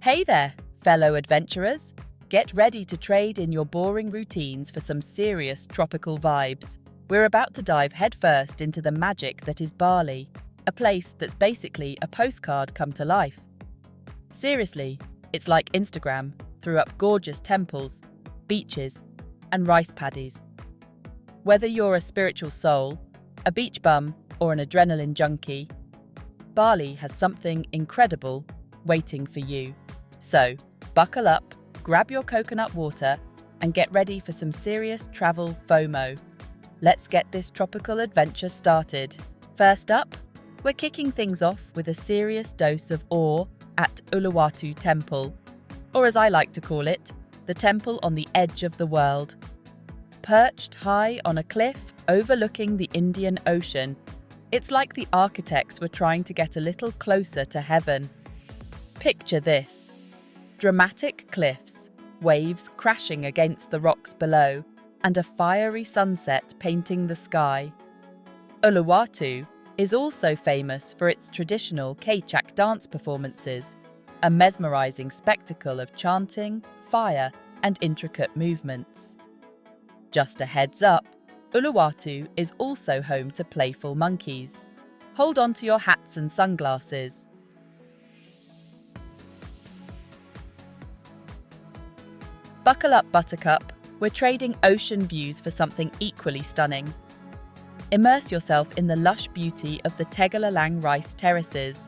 Hey there, fellow adventurers! Get ready to trade in your boring routines for some serious tropical vibes. We're about to dive headfirst into the magic that is Bali, a place that's basically a postcard come to life. Seriously, it's like Instagram threw up gorgeous temples, beaches, and rice paddies. Whether you're a spiritual soul, a beach bum, or an adrenaline junkie, Bali has something incredible waiting for you. So, buckle up, grab your coconut water, and get ready for some serious travel FOMO. Let's get this tropical adventure started. First up, we're kicking things off with a serious dose of awe at Uluwatu Temple, or as I like to call it, the temple on the edge of the world. Perched high on a cliff overlooking the Indian Ocean, it's like the architects were trying to get a little closer to heaven. Picture this: dramatic cliffs, waves crashing against the rocks below, and a fiery sunset painting the sky. Uluwatu is also famous for its traditional Kecak dance performances, a mesmerizing spectacle of chanting, fire, and intricate movements. Just a heads up, Uluwatu is also home to playful monkeys. Hold on to your hats and sunglasses. Buckle up, Buttercup. We're trading ocean views for something equally stunning. Immerse yourself in the lush beauty of the Tegallalang rice terraces.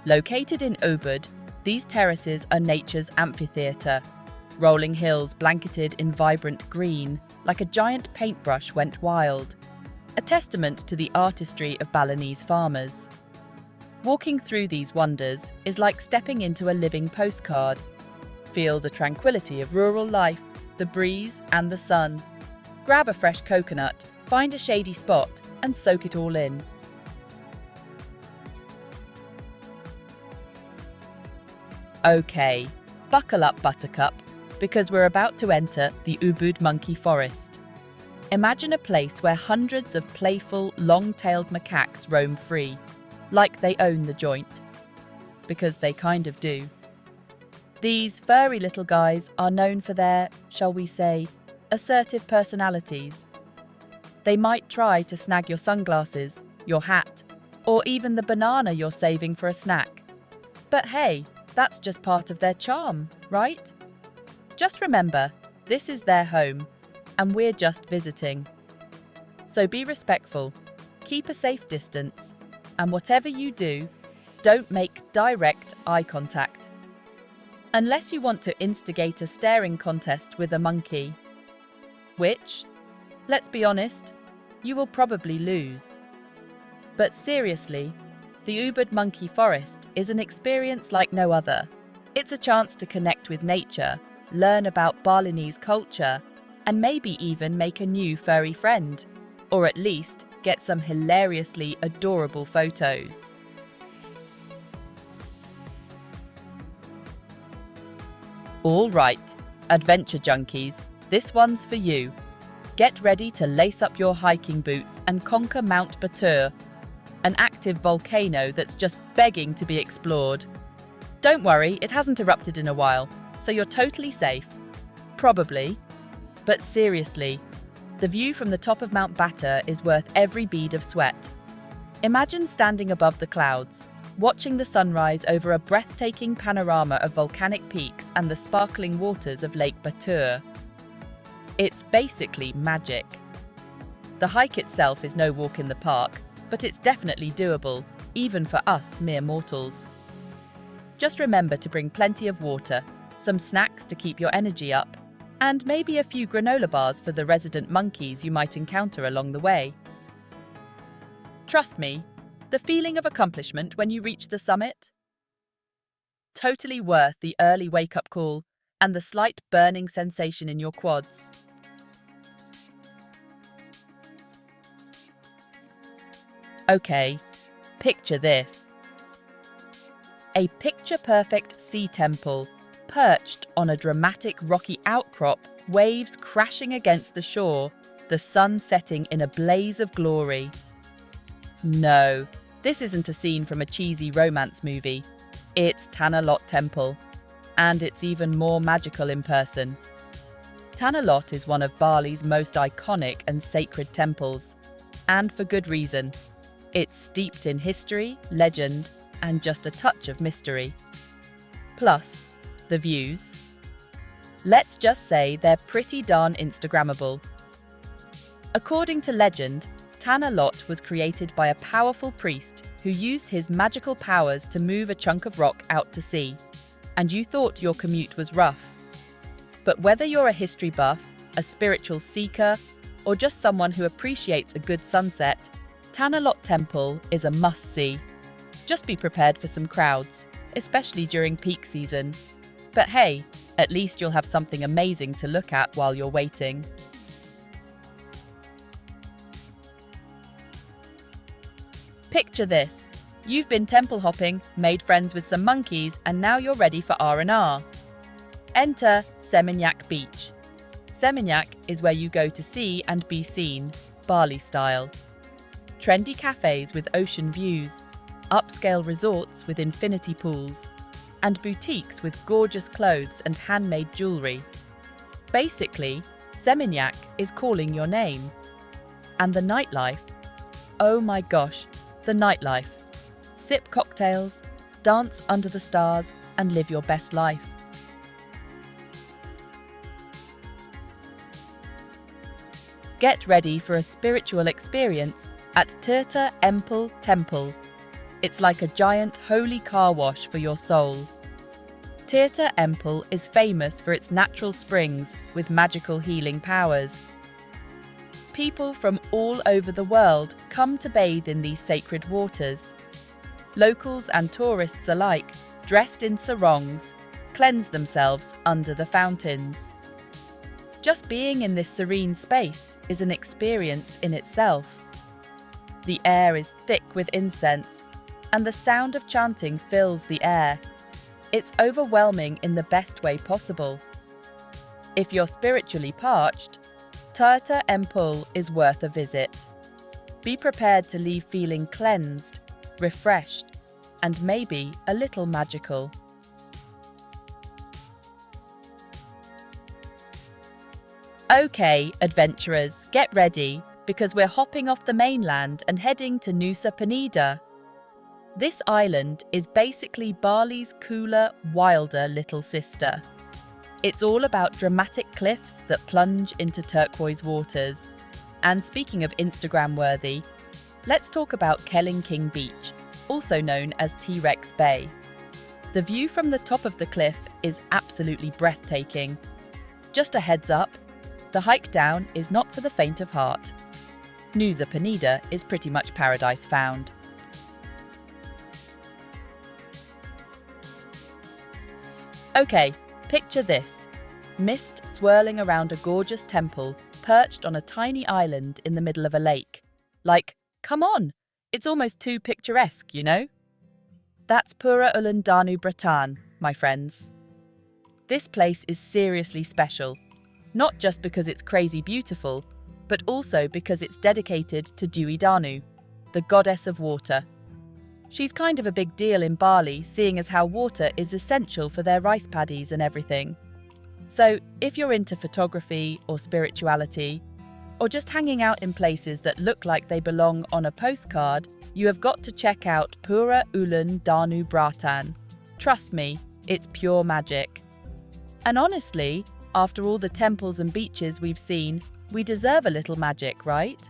Located in Ubud, these terraces are nature's amphitheatre. Rolling hills blanketed in vibrant green, like a giant paintbrush went wild, a testament to the artistry of Balinese farmers. Walking through these wonders is like stepping into a living postcard. Feel the tranquility of rural life, the breeze and the sun. Grab a fresh coconut, find a shady spot, and soak it all in. Okay, buckle up, Buttercup, because we're about to enter the Ubud monkey forest. Imagine a place where hundreds of playful, long-tailed macaques roam free, like they own the joint. Because they kind of do. These furry little guys are known for their, shall we say, assertive personalities. They might try to snag your sunglasses, your hat, or even the banana you're saving for a snack. But hey, that's just part of their charm, right? Just remember, this is their home, and we're just visiting. So be respectful, keep a safe distance, and whatever you do, don't make direct eye contact. Unless you want to instigate a staring contest with a monkey. Which, let's be honest, you will probably lose. But seriously, the Ubud Monkey Forest is an experience like no other. It's a chance to connect with nature, learn about Balinese culture, and maybe even make a new furry friend, or at least get some hilariously adorable photos. All right, adventure junkies, this one's for you. Get ready to lace up your hiking boots and conquer Mount Batur, an active volcano that's just begging to be explored. Don't worry, it hasn't erupted in a while, so you're totally safe. Probably. But seriously, the view from the top of Mount Batur is worth every bead of sweat. Imagine standing above the clouds, watching the sunrise over a breathtaking panorama of volcanic peaks and the sparkling waters of Lake Batur. It's basically magic. The hike itself is no walk in the park, but it's definitely doable, even for us mere mortals. Just remember to bring plenty of water, some snacks to keep your energy up, and maybe a few granola bars for the resident monkeys you might encounter along the way. Trust me, the feeling of accomplishment when you reach the summit? Totally worth the early wake-up call and the slight burning sensation in your quads. Okay, picture this. A picture-perfect sea temple, perched on a dramatic rocky outcrop, waves crashing against the shore, the sun setting in a blaze of glory. No, this isn't a scene from a cheesy romance movie. It's Tanah Lot Temple, and it's even more magical in person. Tanah Lot is one of Bali's most iconic and sacred temples, and for good reason. It's steeped in history, legend, and just a touch of mystery. Plus, the views. Let's just say they're pretty darn Instagrammable. According to legend, Tanah Lot was created by a powerful priest who used his magical powers to move a chunk of rock out to sea. And you thought your commute was rough. But whether you're a history buff, a spiritual seeker, or just someone who appreciates a good sunset, Tanah Lot Temple is a must-see. Just be prepared for some crowds, especially during peak season. But hey, at least you'll have something amazing to look at while you're waiting. Picture this. You've been temple hopping, made friends with some monkeys, and now you're ready for R&R. Enter Seminyak Beach. Seminyak is where you go to see and be seen, Bali style. Trendy cafes with ocean views, upscale resorts with infinity pools, and boutiques with gorgeous clothes and handmade jewelry. Basically, Seminyak is calling your name. And the nightlife? Oh my gosh, the nightlife. Sip cocktails, dance under the stars, and live your best life. Get ready for a spiritual experience at Tirta Empul Temple. It's like a giant holy car wash for your soul. Tirta Empul is famous for its natural springs with magical healing powers. People from all over the world come to bathe in these sacred waters. Locals and tourists alike, dressed in sarongs, cleanse themselves under the fountains. Just being in this serene space is an experience in itself. The air is thick with incense, and the sound of chanting fills the air. It's overwhelming in the best way possible. If you're spiritually parched, Tirta Empul is worth a visit. Be prepared to leave feeling cleansed, refreshed, and maybe a little magical. Okay, adventurers, get ready, because we're hopping off the mainland and heading to Nusa Penida. This island is basically Bali's cooler, wilder little sister. It's all about dramatic cliffs that plunge into turquoise waters. And speaking of Instagram-worthy, let's talk about King Beach, also known as T-Rex Bay. The view from the top of the cliff is absolutely breathtaking. Just a heads up, the hike down is not for the faint of heart. Nusa Penida is pretty much paradise found. Okay, picture this. Mist swirling around a gorgeous temple perched on a tiny island in the middle of a lake. Like, come on, it's almost too picturesque, you know? That's Pura Ulun Danu Bratan, my friends. This place is seriously special, not just because it's crazy beautiful, but also because it's dedicated to Dewi Danu, the goddess of water. She's kind of a big deal in Bali, seeing as how water is essential for their rice paddies and everything. So, if you're into photography or spirituality, or just hanging out in places that look like they belong on a postcard, you have got to check out Pura Ulun Danu Bratan. Trust me, it's pure magic. And honestly, after all the temples and beaches we've seen, we deserve a little magic, right?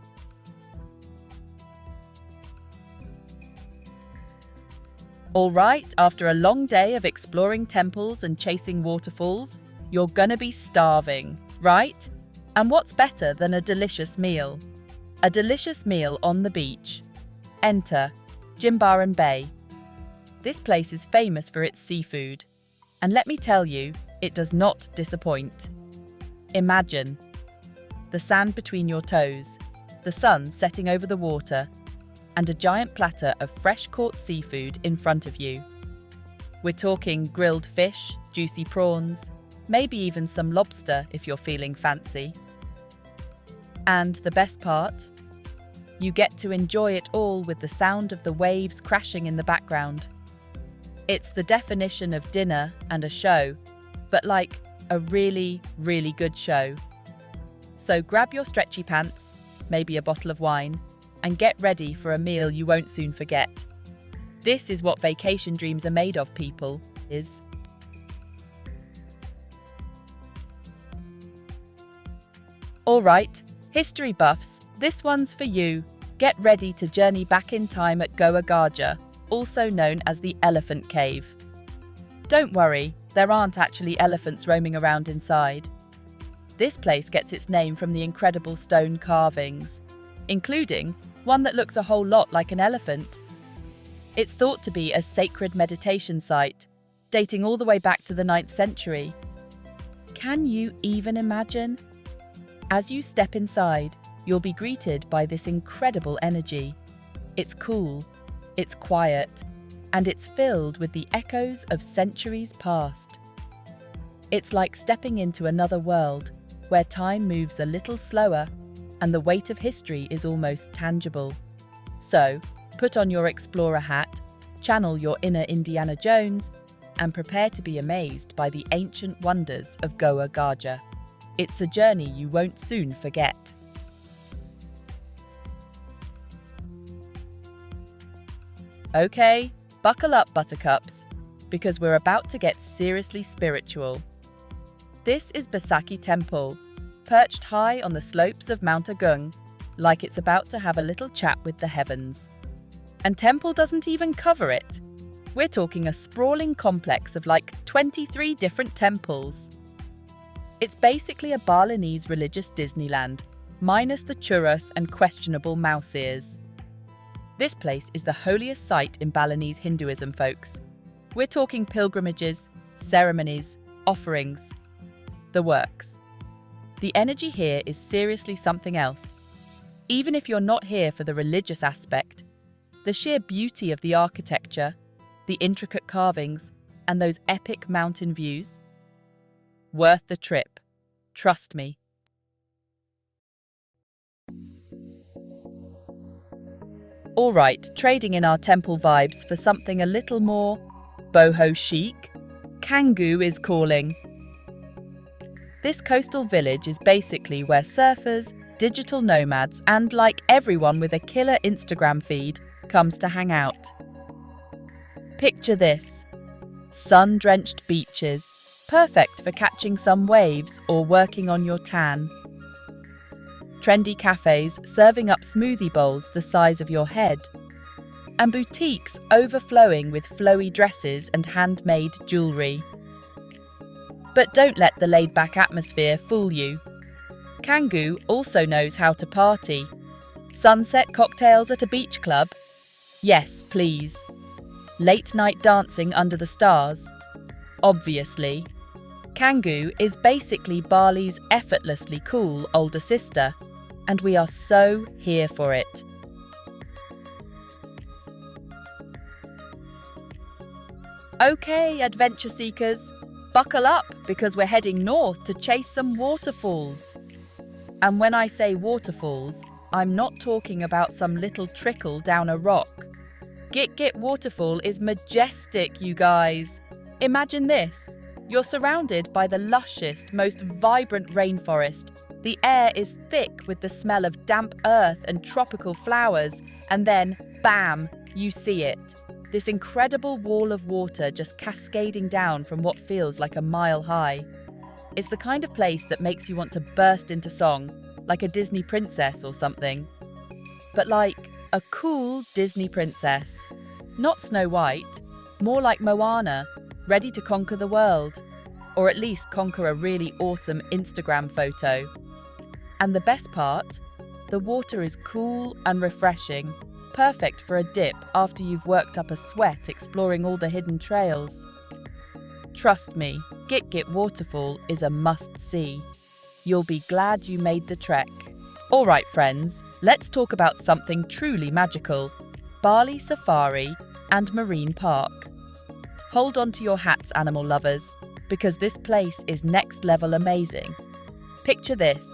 All right, after a long day of exploring temples and chasing waterfalls, you're gonna be starving, right? And what's better than a delicious meal? A delicious meal on the beach. Enter Jimbaran Bay. This place is famous for its seafood. And let me tell you, it does not disappoint. Imagine the sand between your toes, the sun setting over the water, and a giant platter of fresh-caught seafood in front of you. We're talking grilled fish, juicy prawns, maybe even some lobster if you're feeling fancy. And the best part? You get to enjoy it all with the sound of the waves crashing in the background. It's the definition of dinner and a show, but like a really, really good show. So grab your stretchy pants, maybe a bottle of wine, and get ready for a meal you won't soon forget. This is what vacation dreams are made of, people, is. All right, history buffs, this one's for you. Get ready to journey back in time at Gajah, also known as the Elephant Cave. Don't worry, there aren't actually elephants roaming around inside. This place gets its name from the incredible stone carvings, including one that looks a whole lot like an elephant. It's thought to be a sacred meditation site, dating all the way back to the 9th century. Can you even imagine? As you step inside, you'll be greeted by this incredible energy. It's cool, it's quiet, and it's filled with the echoes of centuries past. It's like stepping into another world, where time moves a little slower and the weight of history is almost tangible. So, put on your explorer hat, channel your inner Indiana Jones, and prepare to be amazed by the ancient wonders of Gajah. It's a journey you won't soon forget. Okay, buckle up, buttercups, because we're about to get seriously spiritual. This is Besakih Temple, perched high on the slopes of Mount Agung, like it's about to have a little chat with the heavens. And Temple doesn't even cover it. We're talking a sprawling complex of like 23 different temples. It's basically a Balinese religious Disneyland, minus the churros and questionable mouse ears. This place is the holiest site in Balinese Hinduism, folks. We're talking pilgrimages, ceremonies, offerings, the works. The energy here is seriously something else. Even if you're not here for the religious aspect, the sheer beauty of the architecture, the intricate carvings, and those epic mountain views, worth the trip. Trust me. All right, trading in our temple vibes for something a little more boho chic, Canggu is calling. This coastal village is basically where surfers, digital nomads, and like everyone with a killer Instagram feed comes to hang out. Picture this: sun-drenched beaches, perfect for catching some waves or working on your tan. Trendy cafes serving up smoothie bowls the size of your head. And boutiques overflowing with flowy dresses and handmade jewellery. But don't let the laid-back atmosphere fool you. Canggu also knows how to party. Sunset cocktails at a beach club? Yes, please. Late-night dancing under the stars? Obviously. Canggu is basically Bali's effortlessly cool older sister, and we are so here for it. Okay, adventure seekers, buckle up because we're heading north to chase some waterfalls. And when I say waterfalls, I'm not talking about some little trickle down a rock. Gitgit Waterfall is majestic, you guys. Imagine this. You're surrounded by the lushest, most vibrant rainforest. The air is thick with the smell of damp earth and tropical flowers, and then, bam, you see it. This incredible wall of water just cascading down from what feels like a mile high. It's the kind of place that makes you want to burst into song, like a Disney princess or something. But like a cool Disney princess. Not Snow White, more like Moana, ready to conquer the world. Or at least conquer a really awesome Instagram photo. And the best part? The water is cool and refreshing, perfect for a dip after you've worked up a sweat exploring all the hidden trails. Trust me, Gitgit Waterfall is a must-see. You'll be glad you made the trek. All right, friends, let's talk about something truly magical: Bali Safari and Marine Park. Hold on to your hats, animal lovers, because this place is next level amazing. Picture this: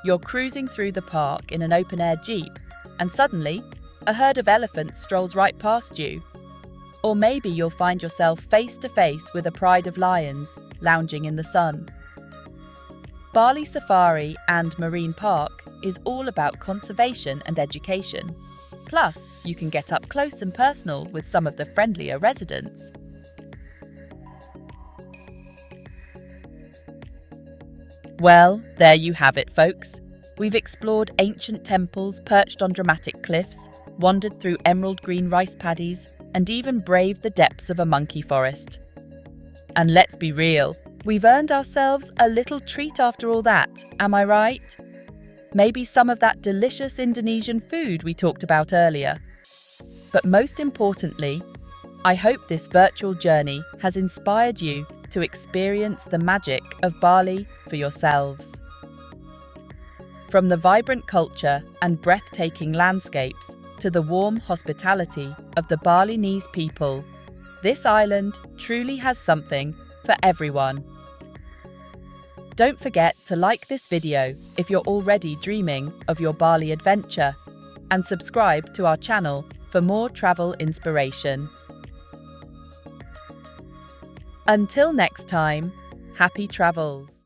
you're cruising through the park in an open-air jeep, and suddenly, a herd of elephants strolls right past you. Or maybe you'll find yourself face to face with a pride of lions lounging in the sun. Bali Safari and Marine Park is all about conservation and education. Plus, you can get up close and personal with some of the friendlier residents. Well, there you have it, folks. We've explored ancient temples perched on dramatic cliffs, wandered through emerald green rice paddies, and even braved the depths of a monkey forest. And let's be real, we've earned ourselves a little treat after all that, am I right? Maybe some of that delicious Indonesian food we talked about earlier. But most importantly, I hope this virtual journey has inspired you to experience the magic of Bali for yourselves. From the vibrant culture and breathtaking landscapes to the warm hospitality of the Balinese people, this island truly has something for everyone. Don't forget to like this video if you're already dreaming of your Bali adventure, and subscribe to our channel for more travel inspiration. Until next time, happy travels!